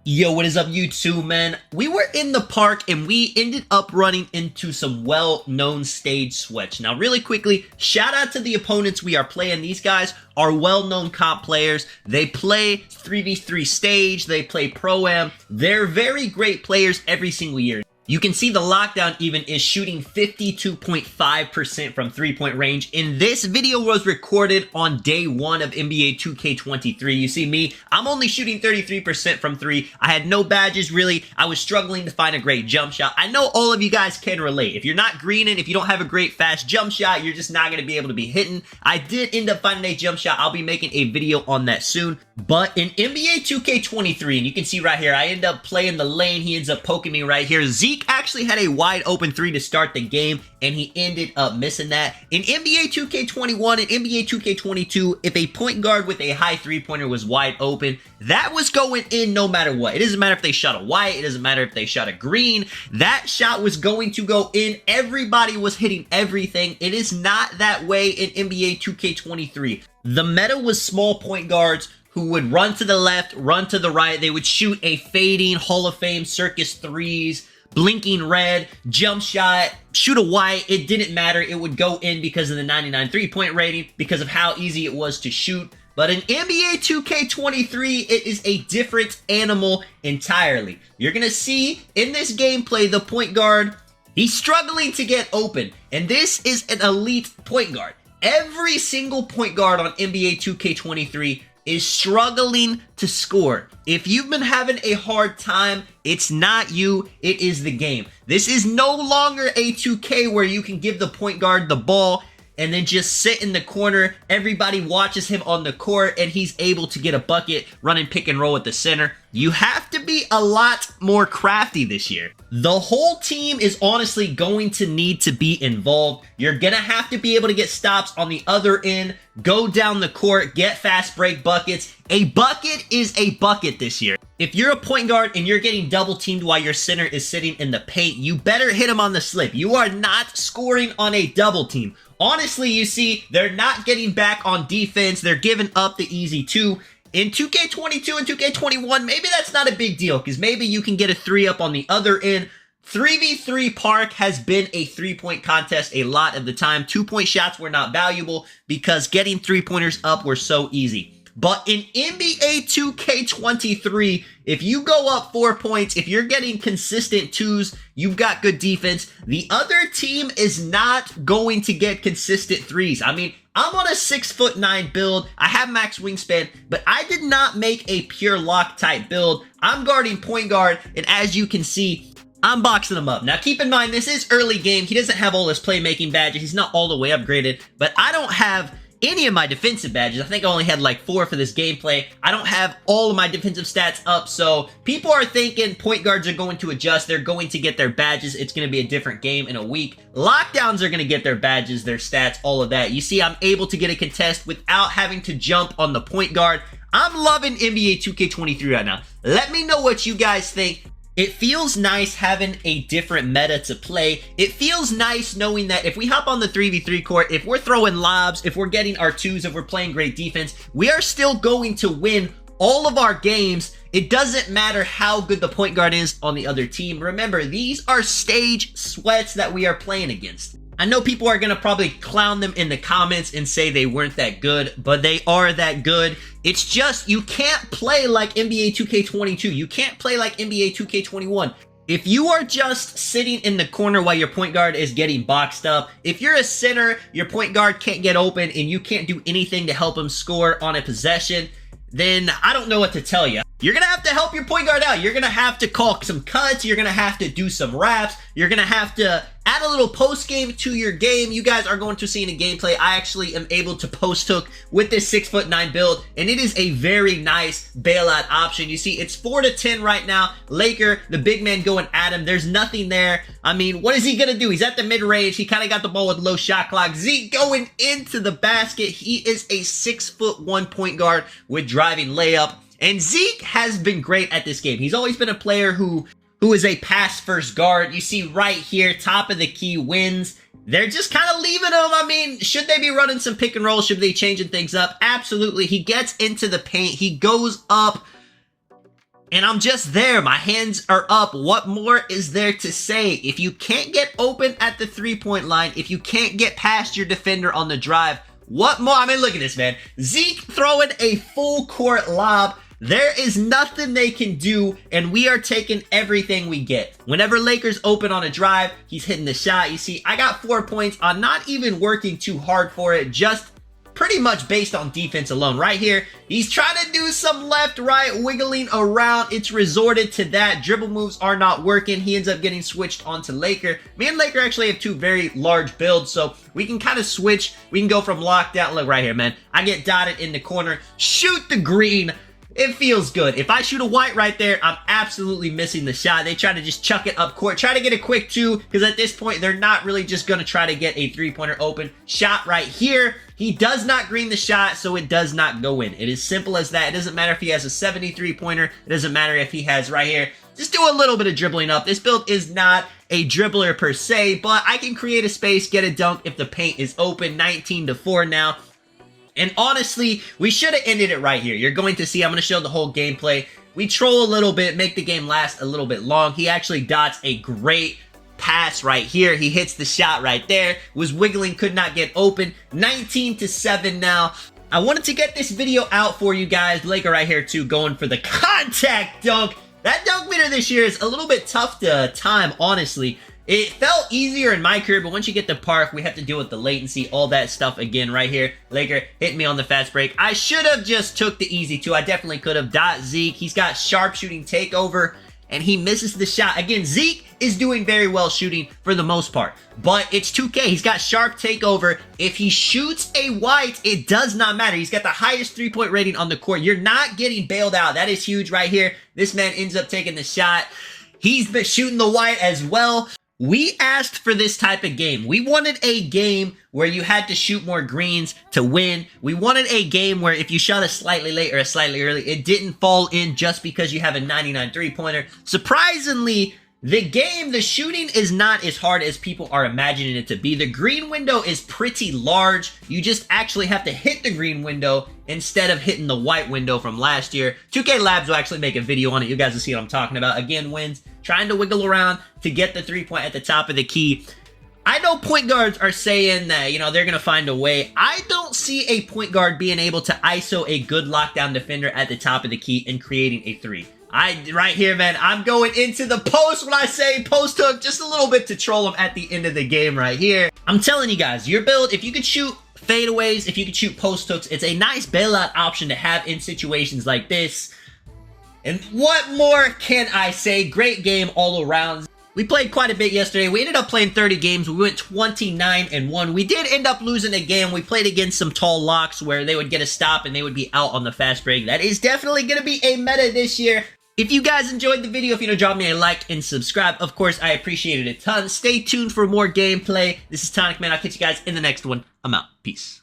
Yo, what is up, YouTube, man? We were in the park and we ended up running into some well-known stage sweats. Now, really quickly, shout out to the opponents we are playing. These guys are well-known comp players. They play 3v3 stage, they play Pro-Am. They're very great players every single year. You can see the lockdown even is shooting 52.5% from three-point range. And this video was recorded on day one of NBA 2K23. You see me, I'm only shooting 33% from three. I had no badges, really. I was struggling to find a great jump shot. I know all of you guys can relate. If you're not greening, if you don't have a great fast jump shot, you're just not going to be able to be hitting. I did end up finding a jump shot. I'll be making a video on that soon. But in NBA 2K23, and you can see right here, I end up playing the lane. He ends up poking me right here. Zeke actually had a wide open three to start the game, and he ended up missing that. In NBA 2K21 and NBA 2K22, if a point guard with a high three-pointer was wide open, that was going in no matter what. It doesn't matter if they shot a white, it doesn't matter if they shot a green, that shot was going to go in. Everybody was hitting everything. It is not that way in NBA 2K23. The meta was small point guards who would run to the left, run to the right. They would shoot a fading Hall of Fame circus threes, blinking red, jump shot, shoot a white. It didn't matter. It would go in because of the 99 three-point rating, because of how easy it was to shoot. But in NBA 2K23, it is a different animal entirely. You're going to see in this gameplay, the point guard, he's struggling to get open. And this is an elite point guard. Every single point guard on NBA 2K23 is struggling to score. If you've been having a hard time, it's not you, it is the game. This is no longer a 2K where you can give the point guard the ball and then just sit in the corner. Everybody watches him on the court and he's able to get a bucket running pick and roll at the center. You have to be a lot more crafty this year. The whole team is honestly going to need to be involved. You're gonna have to be able to get stops on the other end, go down the court, get fast break buckets. A bucket is a bucket this year. If you're a point guard and you're getting double teamed while your center is sitting in the paint, you better hit him on the slip. You are not scoring on a double team. Honestly, you see, they're not getting back on defense. They're giving up the easy two. In 2K22 and 2K21, maybe that's not a big deal because maybe you can get a three up on the other end. 3v3 Park has been a three-point contest a lot of the time. Two-point shots were not valuable because getting three-pointers up were so easy. But in NBA 2K23, if you go up 4 points, if you're getting consistent twos, you've got good defense. The other team is not going to get consistent threes. I mean, I'm on a 6'9" build. I have max wingspan, but I did not make a pure lock type build. I'm guarding point guard, and as you can see, I'm boxing him up. Now, keep in mind, this is early game. He doesn't have all his playmaking badges. He's not all the way upgraded, but I don't have any of my defensive badges. I think I only had like 4 for this gameplay. I don't have all of my defensive stats up, so people are thinking point guards are going to adjust. They're going to get their badges. It's going to be a different game in a week. Lockdowns are going to get their badges, their stats, all of that. You see, I'm able to get a contest without having to jump on the point guard. I'm loving NBA 2K23 right now. Let me know what you guys think. It feels nice having a different meta to play. It feels nice knowing that if we hop on the 3v3 court, if we're throwing lobs, if we're getting our twos, if we're playing great defense, we are still going to win all of our games. It doesn't matter how good the point guard is on the other team. Remember, these are stage sweats that we are playing against. I know people are going to probably clown them in the comments and say they weren't that good, but they are that good. It's just you can't play like NBA 2K22. You can't play like NBA 2K21. If you are just sitting in the corner while your point guard is getting boxed up, if you're a center, your point guard can't get open and you can't do anything to help him score on a possession, then I don't know what to tell you. You're going to have to help your point guard out. You're going to have to call some cuts. You're going to have to do some raps. You're going to have to add a little post game to your game. You guys are going to see in a gameplay, I actually am able to post hook with this 6'9" build, and it is a very nice bailout option. You see, it's 4-10 right now. Laker, the big man going at him. There's nothing there. I mean, what is he going to do? He's at the mid-range. He kind of got the ball with low shot clock. Zeke going into the basket. He is a 6'1" point guard with driving layup. And Zeke has been great at this game. He's always been a player who is a pass-first guard. You see right here, top of the key wins. They're just kind of leaving him. I mean, should they be running some pick and roll? Should they be changing things up? Absolutely. He gets into the paint. He goes up And I'm just there. My hands are up. What more is there to say? If you can't get open at the three-point line, if you can't get past your defender on the drive, what more? I mean, look at this, man. Zeke throwing a full court lob. There is nothing they can do, and we are taking everything we get. Whenever Lakers open on a drive, he's hitting the shot. You see, I got 4 points. I'm not even working too hard for it, just pretty much based on defense alone. Right here, he's trying to do some left-right wiggling around. It's resorted to that. Dribble moves are not working. He ends up getting switched onto Laker. Me and Laker actually have two very large builds, so we can kind of switch. We can go from lockdown. Look right here, man. I get dotted in the corner. Shoot the green. It feels good. If I shoot a white right there, I'm absolutely missing the shot. They try to just chuck it up court. Try to get a quick two, because at this point, they're not really just going to try to get a three-pointer open. Shot right here. He does not green the shot, so it does not go in. It is simple as that. It doesn't matter if he has a 73-pointer. It doesn't matter if he has right here. Just do a little bit of dribbling up. This build is not a dribbler per se, but I can create a space, get a dunk if the paint is open. 19-4 now. And honestly, we should have ended it right here. You're going to see, I'm going to show the whole gameplay. We troll a little bit, make the game last a little bit long. He actually dots a great pass right here. He hits the shot right there. Was wiggling, could not get open. 19-7 now. I wanted to get this video out for you guys. Laker right here too, going for the contact dunk. That dunk meter this year is a little bit tough to time, honestly. It felt easier in my career, but once you get to park, we have to deal with the latency, all that stuff again right here. Laker hit me on the fast break. I should have just took the easy two. I definitely could have. Dot Zeke. He's got sharpshooting takeover, and he misses the shot. Again, Zeke is doing very well shooting for the most part, but it's 2K. He's got sharp takeover. If he shoots a white, it does not matter. He's got the highest three-point rating on the court. You're not getting bailed out. That is huge right here. This man ends up taking the shot. He's been shooting the white as well. We asked for this type of game. We wanted a game where you had to shoot more greens to win. We wanted a game where if you shot a slightly late or a slightly early, it didn't fall in just because you have a 99 three-pointer. Surprisingly, the shooting is not as hard as people are imagining it to be. The green window is pretty large. You just actually have to hit the green window instead of hitting the white window from last year. 2K Labs will actually make a video on it. You guys will see what I'm talking about. Again, wins. Trying to wiggle around to get the three-point at the top of the key. I know point guards are saying that, you know, they're going to find a way. I don't see a point guard being able to ISO a good lockdown defender at the top of the key and creating a three. Right here, man, I'm going into the post when I say post hook, just a little bit to troll him at the end of the game right here. I'm telling you guys, your build, if you could shoot fadeaways, if you could shoot post hooks, it's a nice bailout option to have in situations like this. And what more can I say? Great game all around. We played quite a bit yesterday. We ended up playing 30 games. We went 29-1. We did end up losing a game. We played against some tall locks where they would get a stop and they would be out on the fast break. That is definitely going to be a meta this year. If you guys enjoyed the video, if you know, drop me a like and subscribe. Of course, I appreciate it a ton. Stay tuned for more gameplay. This is Tonic Man. I'll catch you guys in the next one. I'm out. Peace.